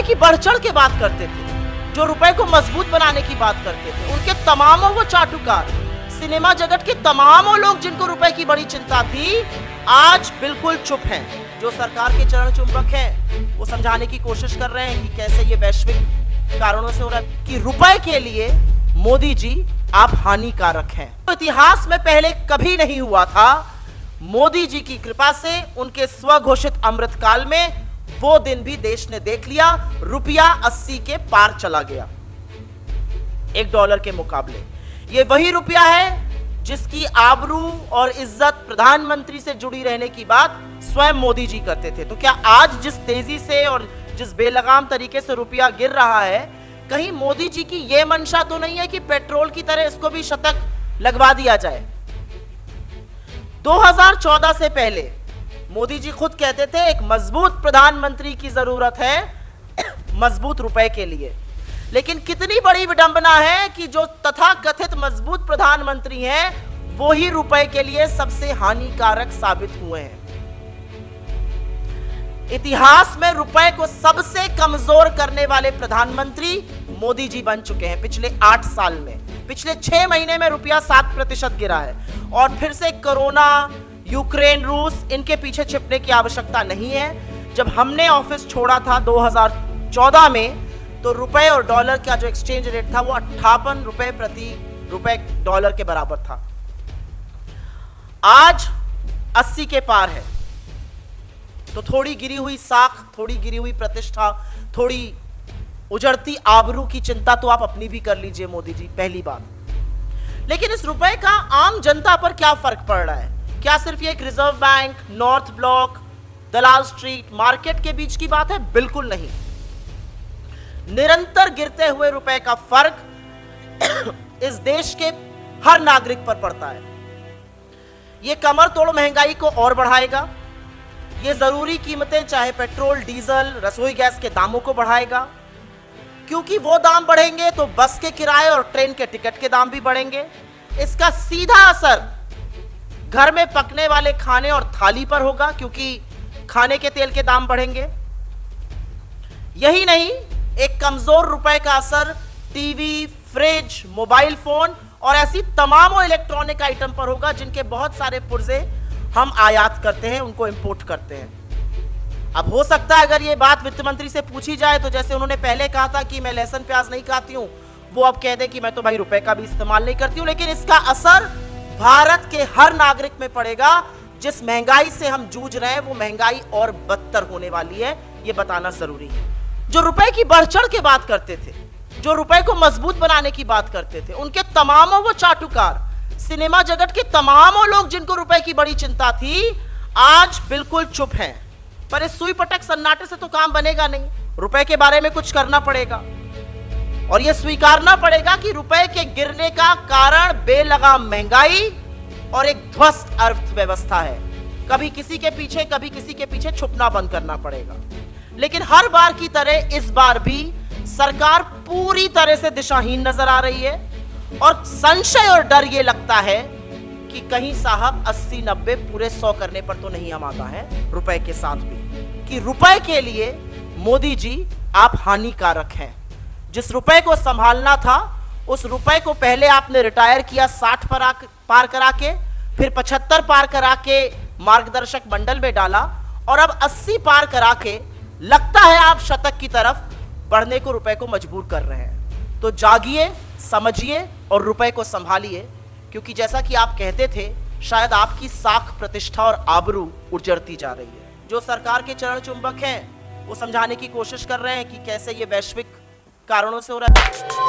की बढ़ चढ़ के बात करते थे, जो रुपए को मजबूत बनाने की बात करते थे, उनके तमामों वो चाटुकार, सिनेमा जगत के तमामों लोग जिनको रुपए की बड़ी चिंता थी, आज बिल्कुल चुप हैं। जो सरकार के चरण चुंबक हैं, वो समझाने की कोशिश कर रहे हैं कि कैसे ये वैश्विक कारणों से हो रहा है, कि रुपए के लिए मोदी जी आप हानिकारक हैं। तो इतिहास में पहले कभी नहीं हुआ था। मोदी जी की कृपा से उनके स्वघोषित अमृतकाल में वो दिन भी देश ने देख लिया। रुपया 80 के पार चला गया $1 के मुकाबले। ये वही रुपया है जिसकी आबरू और इज्जत प्रधानमंत्री से जुड़ी रहने की बात स्वयं मोदी जी करते थे। तो क्या आज जिस तेजी से और जिस बेलगाम तरीके से रुपया गिर रहा है, कहीं मोदी जी की यह मंशा तो नहीं है कि पेट्रोल की तरह इसको भी शतक लगवा दिया जाए? 2014 से पहले मोदी जी खुद कहते थे एक मजबूत प्रधानमंत्री की जरूरत है मजबूत रुपए के लिए। लेकिन कितनी बड़ी विडंबना है कि जो तथाकथित मजबूत प्रधानमंत्री हैं, वो ही रुपए के लिए सबसे हानिकारक साबित हुए हैं। इतिहास में रुपए को सबसे कमजोर करने वाले प्रधानमंत्री मोदी जी बन चुके हैं पिछले 8 साल में। पिछले 6 महीने में रुपया 7% गिरा है। और फिर से कोरोना, यूक्रेन, रूस, इनके पीछे छिपने की आवश्यकता नहीं है। जब हमने ऑफिस छोड़ा था 2014 में, तो रुपए और डॉलर का जो एक्सचेंज रेट था वो 58 रुपए प्रति रुपए डॉलर के बराबर था। आज 80 के पार है। तो थोड़ी गिरी हुई साख, थोड़ी गिरी हुई प्रतिष्ठा, थोड़ी उजड़ती आबरू की चिंता तो आप अपनी भी कर लीजिए मोदी जी, पहली बात। लेकिन इस रुपए का आम जनता पर क्या फर्क पड़ रहा है? क्या सिर्फ ये एक रिजर्व बैंक, नॉर्थ ब्लॉक, दलाल स्ट्रीट, मार्केट के बीच की बात है? बिल्कुल नहीं। निरंतर गिरते हुए रुपए का फर्क इस देश के हर नागरिक पर पड़ता है। यह कमर तोड़ महंगाई को और बढ़ाएगा। ये जरूरी कीमतें, चाहे पेट्रोल, डीजल, रसोई गैस के दामों को बढ़ाएगा, क्योंकि वो दाम बढ़ेंगे तो बस के किराए और ट्रेन के टिकट के दाम भी बढ़ेंगे। इसका सीधा असर घर में पकने वाले खाने और थाली पर होगा, क्योंकि खाने के तेल के दाम बढ़ेंगे। यही नहीं, एक कमजोर रुपए का असर टीवी, फ्रिज, मोबाइल फोन और ऐसी तमाम इलेक्ट्रॉनिक आइटम पर होगा जिनके बहुत सारे पुर्जे हम आयात करते हैं, उनको इंपोर्ट करते हैं। अब हो सकता है अगर ये बात वित्त मंत्री से पूछी जाए तो जैसे उन्होंने पहले कहा था कि मैं लहसुन प्याज नहीं खाती हूं, वो अब कह दे कि मैं तो भाई रुपए का भी इस्तेमाल नहीं करती हूं। लेकिन इसका असर भारत के हर नागरिक में पड़ेगा। जिस महंगाई से हम जूझ रहे हैं वो महंगाई और बदतर होने वाली है, ये बताना जरूरी है। जो रुपए की बढ़ चढ़ के बात करते थे, जो रुपए को मजबूत बनाने की बात करते थे, उनके तमामों वो चाटुकार, सिनेमा जगत के तमामों लोग जिनको रुपए की बड़ी चिंता थी, आज बिल्कुल चुप हैं। पर इस सुई पटक सन्नाटे से तो काम बनेगा नहीं। रुपए के बारे में कुछ करना पड़ेगा और यह स्वीकारना पड़ेगा कि रुपए के गिरने का कारण बेलगाम महंगाई और एक ध्वस्त अर्थव्यवस्था है। कभी किसी के पीछे, कभी किसी के पीछे छुपना बंद करना पड़ेगा। लेकिन हर बार की तरह इस बार भी सरकार पूरी तरह से दिशाहीन नजर आ रही है और संशय और डर ये लगता है कि कहीं साहब 80-90 पूरे 100 करने पर तो नहीं हम आता है रुपए के साथ भी, कि रुपए के लिए मोदी जी आप हानिकारक हैं। जिस रुपए को संभालना था उस रुपए को पहले आपने रिटायर किया 60 पार करा के, फिर 75 पार करा के मार्गदर्शक मंडल में डाला और अब 80 पार करा के लगता है आप शतक की तरफ बढ़ने को रुपए को मजबूर कर रहे हैं। तो जागिए, समझिए और रुपए को संभालिए, क्योंकि जैसा कि आप कहते थे, शायद आपकी साख, प्रतिष्ठा और आबरू उजड़ती जा रही है। जो सरकार के चरण चुंबक हैं वो समझाने की कोशिश कर रहे हैं कि कैसे ये वैश्विक कारणों से हो रहा है।